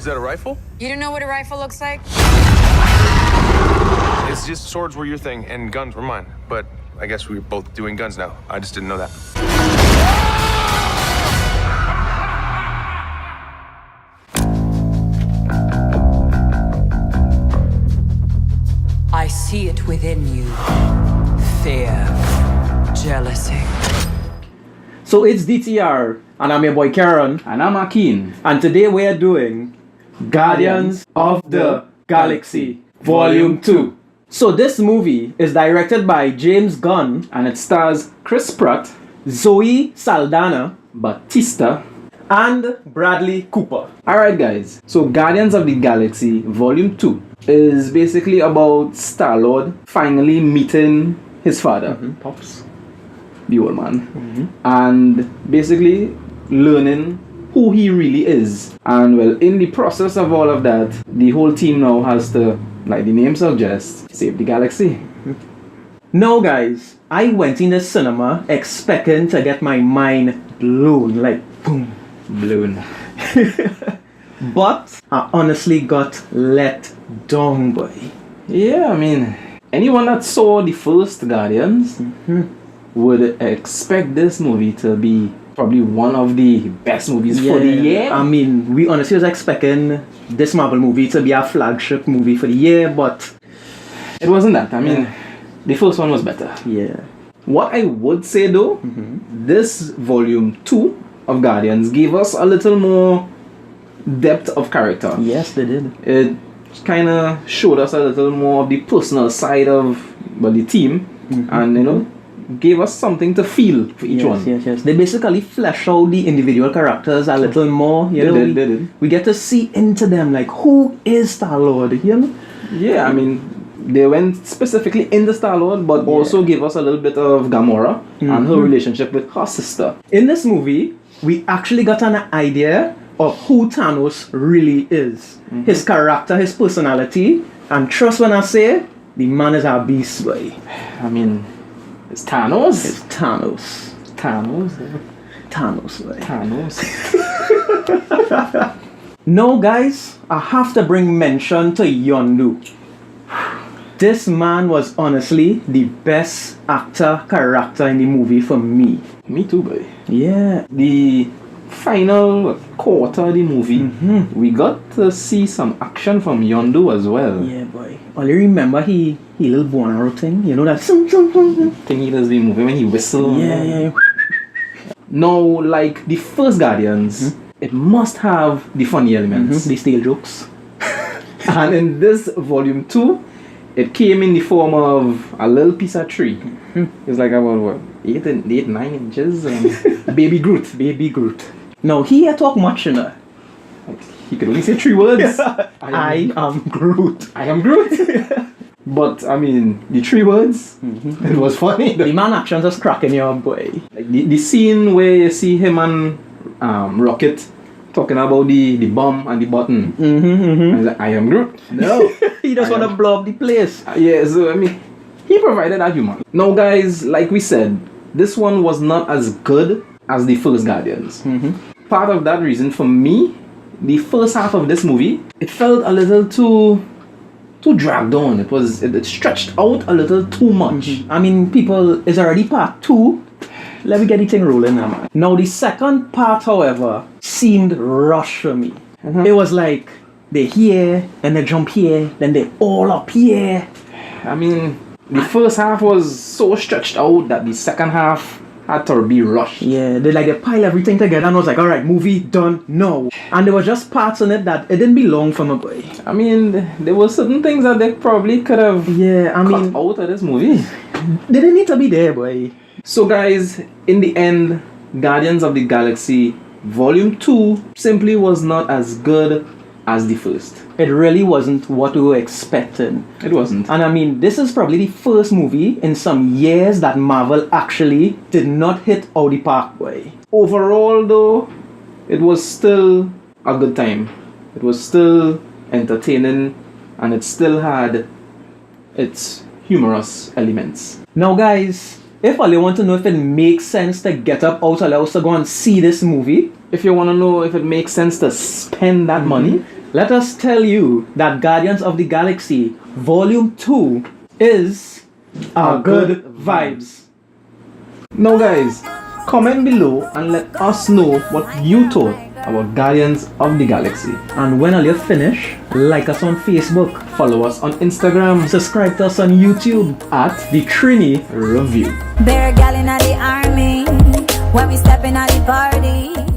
that a rifle? You don't know what a rifle looks like? It's just swords were your thing and guns were mine. But I guess we're both doing guns now. I just didn't know that. I see it within you. Fear, jealousy. So it's DTR, and I'm your boy Karen, And I'm Akin. and today we're doing Guardians of the Galaxy Volume 2. So this movie is directed by James Gunn, And it stars Chris Pratt, Zoe Saldana, Batista. and Bradley Cooper. Alright guys, so Guardians of the Galaxy Volume 2 is basically about Star-Lord finally meeting his father, Pops, the old man, and basically learning who he really is. And well, in the process of all of that, the whole team now has to, like the name suggests, save the galaxy. Now guys, I went in the cinema expecting to get my mind blown, like boom. Blown. But I honestly got let down, boy. Yeah, I mean, anyone that saw the first Guardians would expect this movie to be probably one of the best movies for the year. I mean, we honestly was expecting this Marvel movie to be our flagship movie for the year, but It wasn't that. I mean, the first one was better. yeah. What I would say though, this volume 2 of Guardians gave us a little more depth of character. Yes, they did. It kind of showed us a little more of the personal side of the team, and you know, gave us something to feel for each one. Yes. They basically flesh out the individual characters a little more. You know, They did. we get to see into them, like who is Star-Lord, you know? Yeah, I mean, they went specifically in the Star-Lord, but also gave us a little bit of Gamora and her relationship with her sister. In this movie, we actually got an idea of who Thanos really is. His character, his personality, and trust when I say, the man is a beast, boy. I mean, it's Thanos. It's Thanos. Thanos. Thanos, boy. Thanos. No, guys, I have to bring mention to Yondu. This man was honestly the best actor character in the movie for me. Me too, boy. Yeah. The final quarter of the movie, we got to see some action from Yondu as well. Yeah, boy. Only remember he little Buonaro thing, you know that. Yeah. Think he does the movie when he whistled. Now, like the first Guardians, it must have the funny elements. The stale jokes. And in this volume 2, it came in the form of a little piece of tree. It's like about what, 9 inches? Baby Groot. Baby Groot. No, he had talk much, you know. He could only say 3 words. I am Groot. I am Groot. But I mean, the 3 words, it was funny. The man actions was cracking your boy. Like the scene where you see him and Rocket talking about the bomb and the button. And he's like, I am Groot. No, he just want to blow up the place. Yeah, so I mean, he provided that humor. Now guys, like we said, this one was not as good as the first Guardians. Part of that reason for me, the first half of this movie, it felt a little too dragged on. It stretched out a little too much. I mean, people, it's already part 2. Let me get the thing rolling now, man. Now, the second part, however, seemed rushed for me. It was like, they here, then they jump here, then they all up here. I mean, the first half was so stretched out that the second half had to be rushed. Yeah, they pile everything together and was like, alright, movie done, no. And there was just parts in it that it didn't belong for my boy. I mean, there were certain things that they probably could have cut out of this movie. They didn't need to be there, boy. So guys, in the end, Guardians of the Galaxy Volume 2 simply was not as good as the first. It really wasn't what we were expecting. It wasn't. And I mean, this is probably the first movie in some years that Marvel actually did not hit out the park, boy. Overall though, it was still a good time. It was still entertaining, and it still had its humorous elements. Now guys, if all you want to know if it makes sense to get up out of the house to go and see this movie, If you want to know if it makes sense to spend that money, let us tell you that Guardians of the Galaxy Volume 2 is a good vibes. Now guys, comment below and let us know what you thought about Guardians of the Galaxy. And when you finish, like us on Facebook, Follow us on Instagram subscribe to us on YouTube at the Trini Review. Bear gal in the army when we step in at the party.